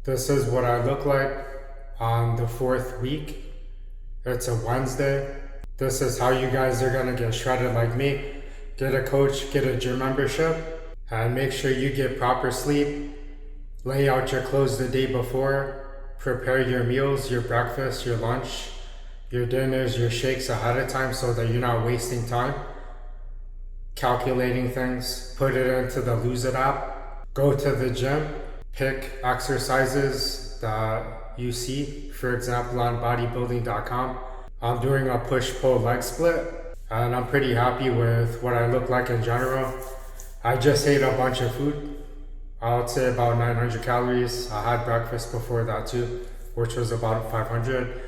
This is what I look like on the 4th week. It's a Wednesday. This is how you guys are gonna get shredded like me. Get a coach, get a gym membership, and make sure you get proper sleep. Lay out your clothes the day before. Prepare your meals, your breakfast, your lunch, your dinners, your shakes ahead of time so that you're not wasting time calculating things. Put it into the Lose It app. Go to the gym. Pick exercises that you see. For example, on bodybuilding.com, I'm doing a push-pull leg split, and I'm pretty happy with what I look like in general. I just ate a bunch of food. I would say about 900 calories. I had breakfast before that too, which was about 500.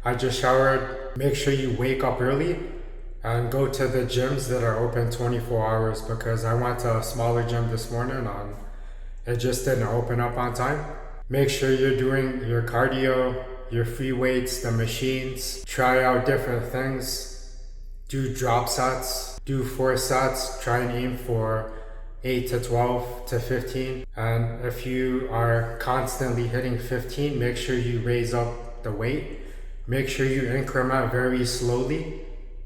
I just showered. Make sure you wake up early and go to the gyms that are open 24 hours because I went to a smaller gym this morning and it just didn't open up on time. Make sure you're doing your cardio, your free weights, the machines. Try out different things. Do drop sets. Do 4 sets. Try and aim for 8 to 12 to 15. And if you are constantly hitting 15, make sure you raise up the weight. Make sure you increment very slowly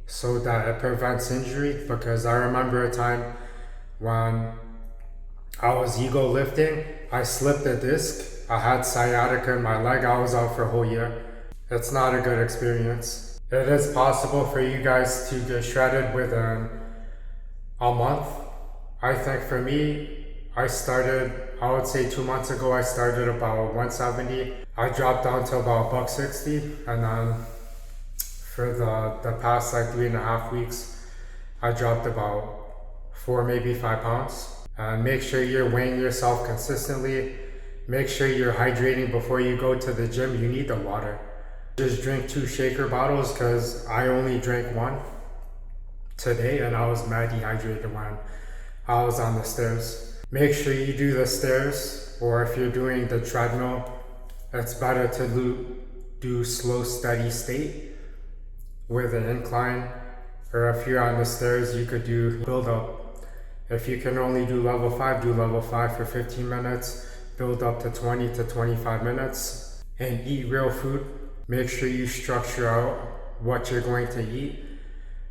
so that it prevents injury, because I remember a time when I was ego lifting, I slipped a disc. I had sciatica in my leg. I was out for a whole year. It's not a good experience. It is possible for you guys to get shredded within a month. I think for me, I would say 2 months ago, I started about 170. I dropped down to about $160, and then for the past like 3.5 weeks, I dropped about 4, maybe 5 pounds. And make sure you're weighing yourself consistently. Make sure you're hydrating before you go to the gym. You need the water. Just drink 2 shaker bottles, because I only drank 1 today and I was mad dehydrated when I was on the stairs. Make sure you do the stairs, or if you're doing the treadmill, it's better to do slow, steady state with an incline. Or if you're on the stairs, you could do build up. If you can only do level 5, do level 5 for 15 minutes, build up to 20 to 25 minutes, and eat real food. Make sure you structure out what you're going to eat.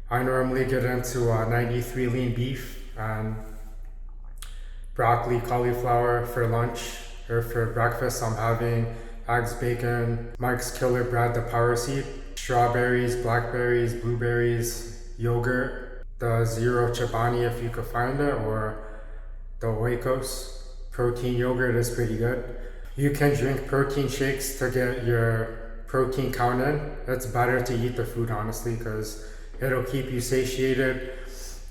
I normally get into 93 lean beef and broccoli, cauliflower for lunch, or for breakfast I'm having eggs, bacon, Mike's Killer Bread, the power seed, strawberries, blackberries, blueberries, yogurt, the Zero Chobani if you could find it, or the Oikos. Protein yogurt is pretty good. You can drink protein shakes to get your protein count in. It's better to eat the food, honestly, because it'll keep you satiated.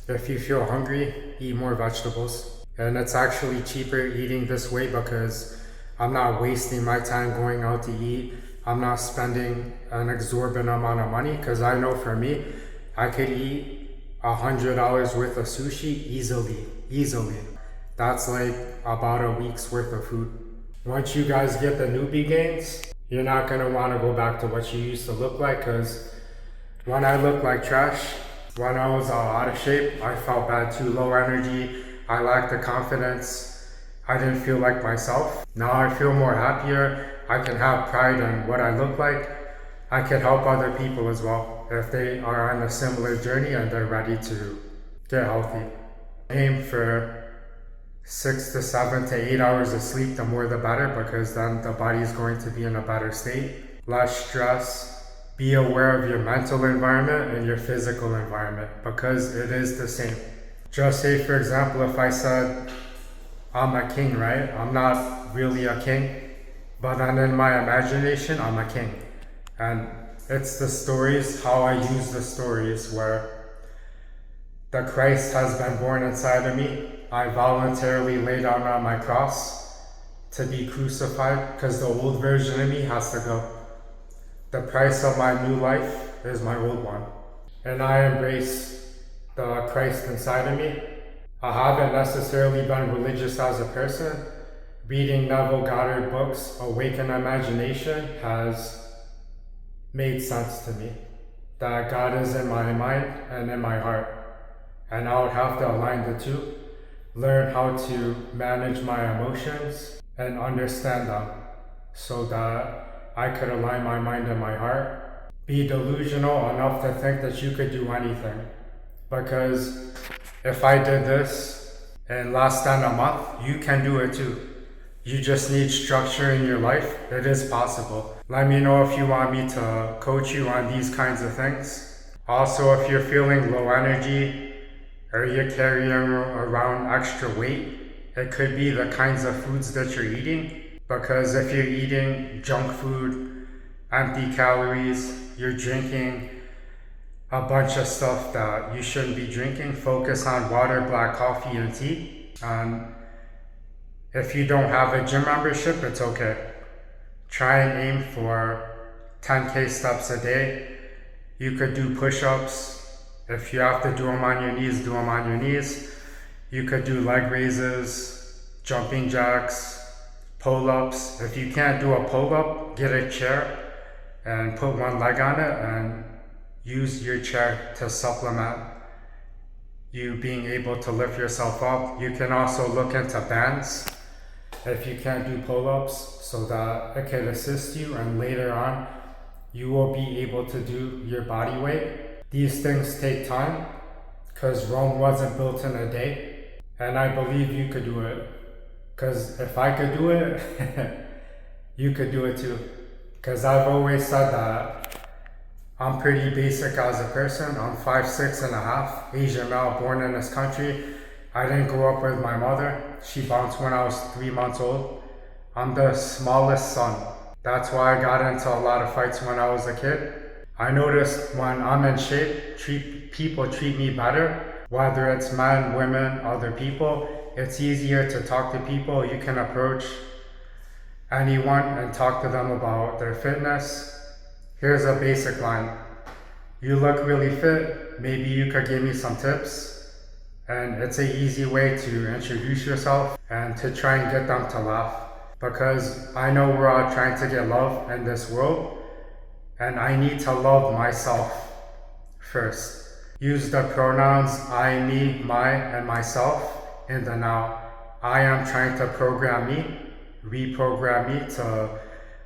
If you feel hungry, eat more vegetables. And it's actually cheaper eating this way because I'm not wasting my time going out to eat. I'm not spending an exorbitant amount of money, because I know for me, I could eat $100 worth of sushi easily. That's like about a week's worth of food. Once you guys get the newbie gains, you're not gonna wanna go back to what you used to look like, because when I looked like trash, when I was out of shape, I felt bad too, low energy, I lacked the confidence, I didn't feel like myself. Now I feel more happier, I can have pride in what I look like. I can help other people as well if they are on a similar journey and they're ready to get healthy. Aim for 6 to 7 to 8 hours of sleep, the more the better, because then the body is going to be in a better state. Less stress. Be aware of your mental environment and your physical environment, because it is the same. Just say, for example, if I said I'm a king, right? I'm not really a king, but then in my imagination, I'm a king. And it's the stories, how I use the stories, where the Christ has been born inside of me. I voluntarily lay down on my cross to be crucified, because the old version of me has to go. The price of my new life is my old one. And I embrace the Christ inside of me. I haven't necessarily been religious as a person. Reading Neville Goddard books, Awaken Imagination, has made sense to me. That God is in my mind and in my heart. And I would have to align the two. Learn how to manage my emotions and understand them. so that I could align my mind and my heart. Be delusional enough to think that you could do anything. Because if I did this in less than a month, you can do it too. You just need structure in your life. It is possible. Let me know if you want me to coach you on these kinds of things. Also, if you're feeling low energy or you're carrying around extra weight, it could be the kinds of foods that you're eating. Because if you're eating junk food, empty calories, you're drinking a bunch of stuff that you shouldn't be drinking, focus on water, black coffee, and tea. And if you don't have a gym membership, it's okay. Try and aim for 10K steps a day. You could do push-ups. If you have to do them on your knees, do them on your knees. You could do leg raises, jumping jacks, pull-ups. If you can't do a pull-up, get a chair and put one leg on it and use your chair to supplement you being able to lift yourself up. You can also look into bands if you can't do pull-ups, so that it can assist you, and later on you will be able to do your body weight. These things take time because Rome wasn't built in a day, and I believe you could do it. Because if I could do it, you could do it too. Because I've always said that I'm pretty basic as a person. I'm 5'6.5", Asian male, born in this country. I didn't grow up with my mother. She bounced when I was 3 months old. I'm the smallest son. That's why I got into a lot of fights when I was a kid. I noticed when I'm in shape, people treat me better. Whether it's men, women, other people, it's easier to talk to people. You can approach anyone and talk to them about their fitness. Here's a basic line. You look really fit. Maybe you could give me some tips. And it's an easy way to introduce yourself and to try and get them to laugh. Because I know we're all trying to get love in this world, and I need to love myself first. Use the pronouns I, me, my, and myself in the now. I am trying to program me, reprogram me to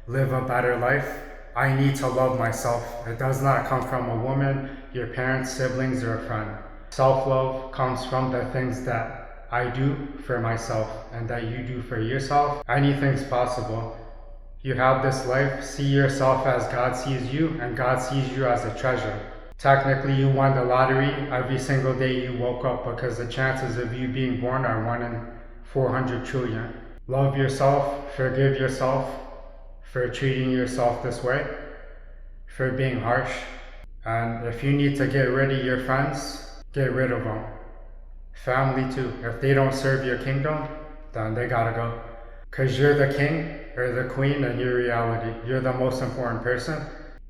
live a better life. I need to love myself. It does not come from a woman, your parents, siblings, or a friend. Self-love comes from the things that I do for myself and that you do for yourself. Anything's possible. You have this life. See yourself as God sees you, and God sees you as a treasure. Technically, you won the lottery every single day you woke up, because the chances of you being born are 1 in 400 trillion. Love yourself. Forgive yourself for treating yourself this way, for being harsh. And if you need to get rid of your friends, get rid of them. Family too. If they don't serve your kingdom, then they gotta go. Because you're the king or the queen in your reality. You're the most important person.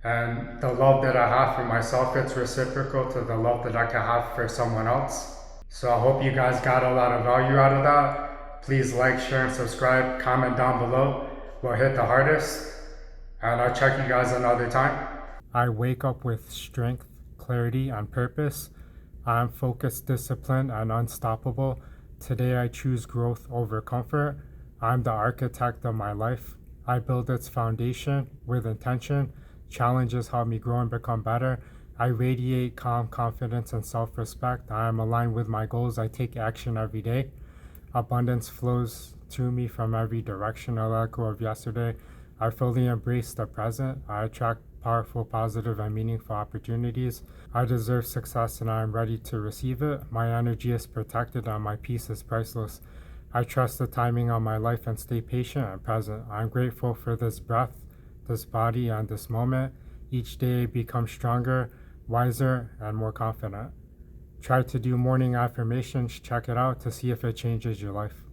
And the love that I have for myself, it's reciprocal to the love that I can have for someone else. So I hope you guys got a lot of value out of that. Please like, share, and subscribe. Comment down below what hit the hardest. And I'll check you guys another time. I wake up with strength, clarity, and purpose. I'm focused, disciplined, and unstoppable. Today I choose growth over comfort. I'm the architect of my life. I build its foundation with intention. Challenges help me grow and become better. I radiate calm, confidence, and self-respect. I am aligned with my goals. I take action every day. Abundance flows to me from every direction. I let go of yesterday. I fully embrace the present. I attract powerful, positive, and meaningful opportunities. I deserve success and I am ready to receive it. My energy is protected and my peace is priceless. I trust the timing of my life and stay patient and present. I am grateful for this breath, this body, and this moment. Each day I become stronger, wiser, and more confident. Try to do morning affirmations. Check it out to see if it changes your life.